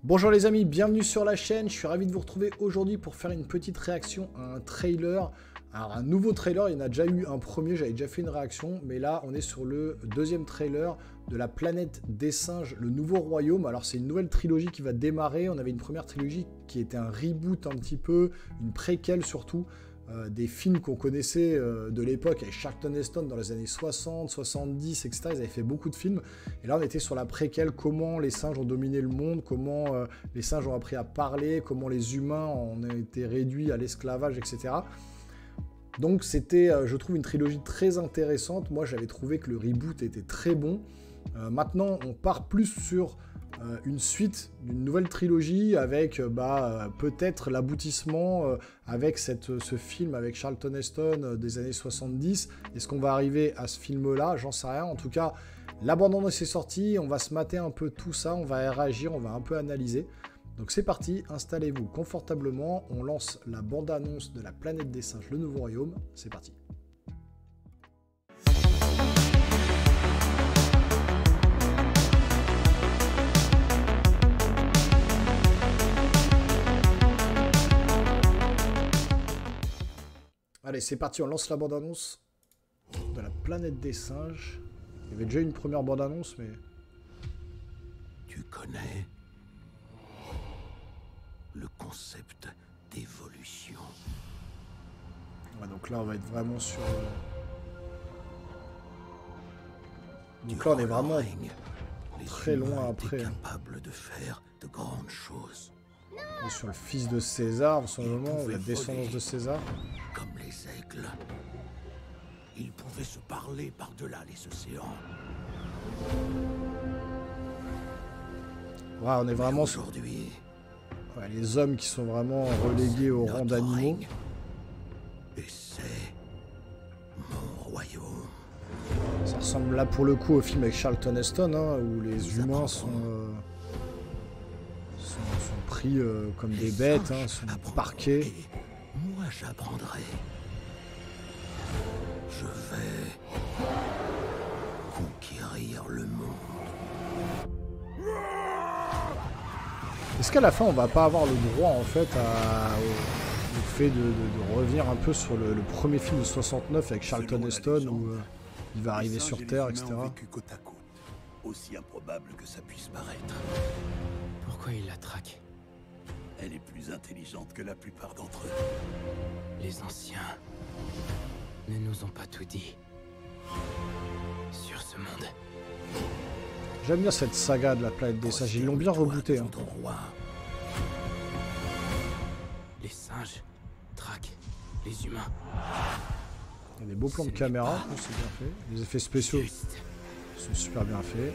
Bonjour les amis, bienvenue sur la chaîne, je suis ravi de vous retrouver aujourd'hui pour faire une petite réaction à un trailer. Alors un nouveau trailer, il y en a déjà eu un premier, j'avais déjà fait une réaction, mais là on est sur le deuxième trailer de la planète des singes, le nouveau royaume. Alors c'est une nouvelle trilogie qui va démarrer, on avait une première trilogie qui était un reboot un petit peu, une préquelle surtout, des films qu'on connaissait de l'époque avec Charlton Heston dans les années 60, 70, etc. Ils avaient fait beaucoup de films. Et là, on était sur la préquelle, comment les singes ont dominé le monde, comment les singes ont appris à parler, comment les humains ont été réduits à l'esclavage, etc. Donc c'était, je trouve, une trilogie très intéressante. Moi, j'avais trouvé que le reboot était très bon. Maintenant, on part plus sur une suite d'une nouvelle trilogie avec peut-être l'aboutissement avec ce film avec Charlton Heston des années 70. Est-ce qu'on va arriver à ce film-là? J'en sais rien. En tout cas, la bande-annonce est sortie. On va se mater un peu tout ça. On va réagir. On va un peu analyser. Donc c'est parti. Installez-vous confortablement. On lance la bande-annonce de la planète des singes, le nouveau royaume. C'est parti. Allez, c'est parti, on lance la bande-annonce de la planète des singes. Il y avait déjà une première bande-annonce, mais... Tu connais le concept d'évolution. Ouais, donc là, on va être vraiment sur... Donc là, on est vraiment très loin après. Capable de faire de grandes choses. On est sur le fils de César, en ce moment, la descendance de César. Comme les aigles. Ils pouvaient se parler par-delà les océans. Ouais, on est vraiment sur... Aujourd'hui, Ouais, les hommes qui sont vraiment relégués au rang d'animaux. Et c'est mon royaume. Ça ressemble là pour le coup au film avec Charlton Heston, hein, où les humains sont pris comme des bêtes, hein, sont parqués. Et moi j'apprendrai. Je vais conquérir le monde. Est-ce qu'à la fin on va pas avoir le droit en fait au fait de revenir un peu sur le premier film de 69 avec Charlton Heston où il va arriver sur Terre, etc. Ont vécu côte à côte, aussi improbable que ça puisse paraître. Pourquoi il la traque? Elle est plus intelligente que la plupart d'entre eux. Les anciens ne nous ont pas tout dit sur ce monde. J'aime bien cette saga de la planète des singes, ils l'ont bien rebooté. Hein. Les singes traquent les humains. Il y a des beaux plans de caméra, c'est bien fait. Les effets spéciaux sont super bien faits.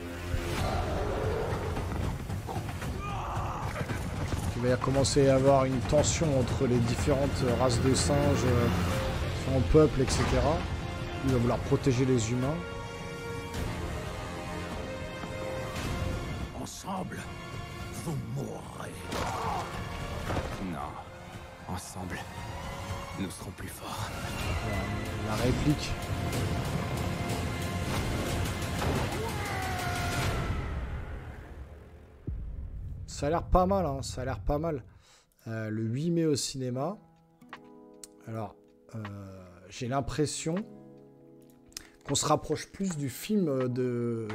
Il va y commencer à y avoir une tension entre les différentes races de singes, différents peuples, etc. Il va vouloir protéger les humains. Ensemble, vous mourrez. Non, ensemble, nous serons plus forts. La réplique. Ça a l'air pas mal, hein, ça a l'air pas mal. Le 8 mai au cinéma. Alors, j'ai l'impression qu'on se rapproche plus du film de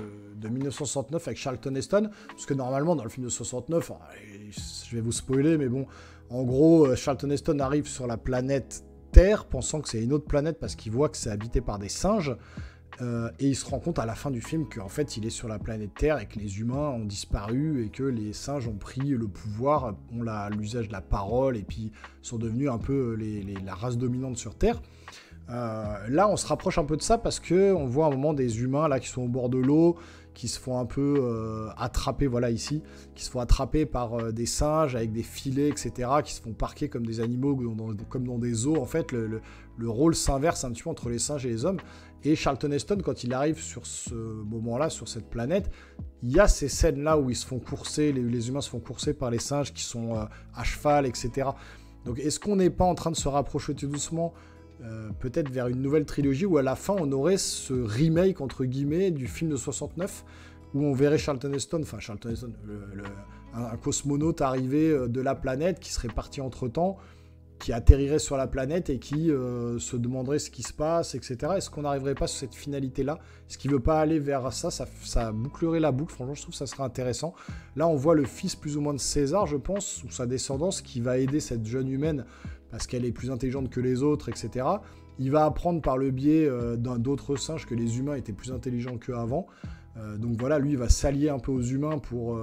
1969 avec Charlton Heston. Parce que normalement, dans le film de 69, je vais vous spoiler, mais bon, en gros, Charlton Heston arrive sur la planète Terre, pensant que c'est une autre planète parce qu'il voit que c'est habité par des singes. Et il se rend compte à la fin du film qu'en fait il est sur la planète Terre et que les humains ont disparu et que les singes ont pris le pouvoir, ont l'usage de la parole et puis sont devenus un peu la race dominante sur Terre. Là on se rapproche un peu de ça parce qu'on voit à un moment des humains là qui sont au bord de l'eau, qui se font un peu attraper, voilà ici, qui se font attraper par des singes avec des filets, etc., qui se font parquer comme des animaux, comme dans des zoos. En fait, le rôle s'inverse un petit peu entre les singes et les hommes. Et Charlton Heston, quand il arrive sur ce moment-là, sur cette planète, il y a ces scènes-là où ils se font courser, les humains se font courser par les singes qui sont à cheval, etc. Donc est-ce qu'on n'est pas en train de se rapprocher tout doucement peut-être vers une nouvelle trilogie où à la fin on aurait ce remake entre guillemets du film de 69 où on verrait Charlton Heston, un cosmonaute arrivé de la planète qui serait parti entre-temps, qui atterrirait sur la planète et qui se demanderait ce qui se passe, etc. Est-ce qu'on n'arriverait pas sur cette finalité-là? Est-ce qu'il ne veut pas aller vers ça, ça bouclerait la boucle. Franchement, je trouve que ça serait intéressant. Là, on voit le fils plus ou moins de César, je pense, ou sa descendance, qui va aider cette jeune humaine parce qu'elle est plus intelligente que les autres, etc. Il va apprendre par le biais d'autres singes que les humains étaient plus intelligents qu'avant. Donc voilà, lui, il va s'allier un peu aux humains pour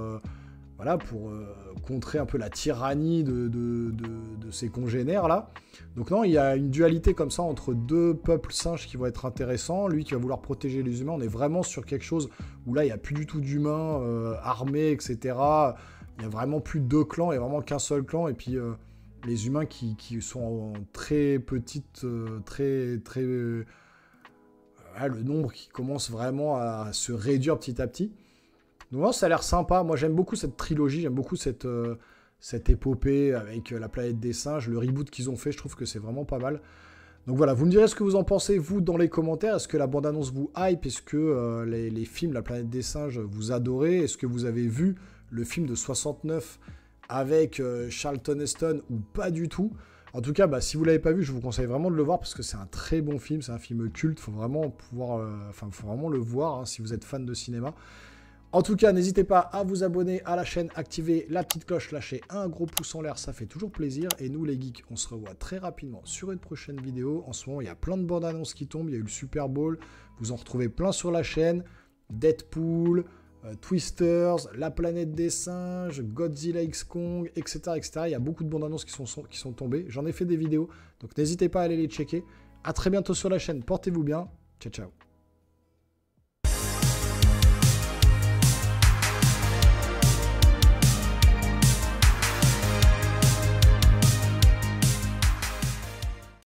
contrer un peu la tyrannie de ses congénères là. Donc non, il y a une dualité comme ça entre deux peuples singes qui vont être intéressants. Lui qui va vouloir protéger les humains, on est vraiment sur quelque chose où là il n'y a plus du tout d'humains armés, etc. Il n'y a vraiment plus deux clans, il n'y a vraiment qu'un seul clan. Et puis les humains qui sont en très petites, le nombre qui commence vraiment à se réduire petit à petit. Donc ça a l'air sympa. Moi j'aime beaucoup cette trilogie, j'aime beaucoup cette épopée avec la planète des singes, le reboot qu'ils ont fait, je trouve que c'est vraiment pas mal. Donc voilà, vous me direz ce que vous en pensez, vous, dans les commentaires. Est-ce que la bande-annonce vous hype? Est-ce que les films La planète des singes vous adorez? Est-ce que vous avez vu le film de 69 avec Charlton Heston ou pas du tout? En tout cas, si vous ne l'avez pas vu, je vous conseille vraiment de le voir parce que c'est un très bon film, c'est un film culte, faut vraiment faut vraiment le voir si vous êtes fan de cinéma. En tout cas, n'hésitez pas à vous abonner à la chaîne, activer la petite cloche, lâcher un gros pouce en l'air, ça fait toujours plaisir. Et nous, les geeks, on se revoit très rapidement sur une prochaine vidéo. En ce moment, il y a plein de bandes annonces qui tombent, il y a eu le Super Bowl, vous en retrouvez plein sur la chaîne. Deadpool, Twisters, La planète des singes, Godzilla X Kong, etc., etc. Il y a beaucoup de bandes annonces qui sont tombées. J'en ai fait des vidéos, donc n'hésitez pas à aller les checker. À très bientôt sur la chaîne, portez-vous bien, ciao ciao.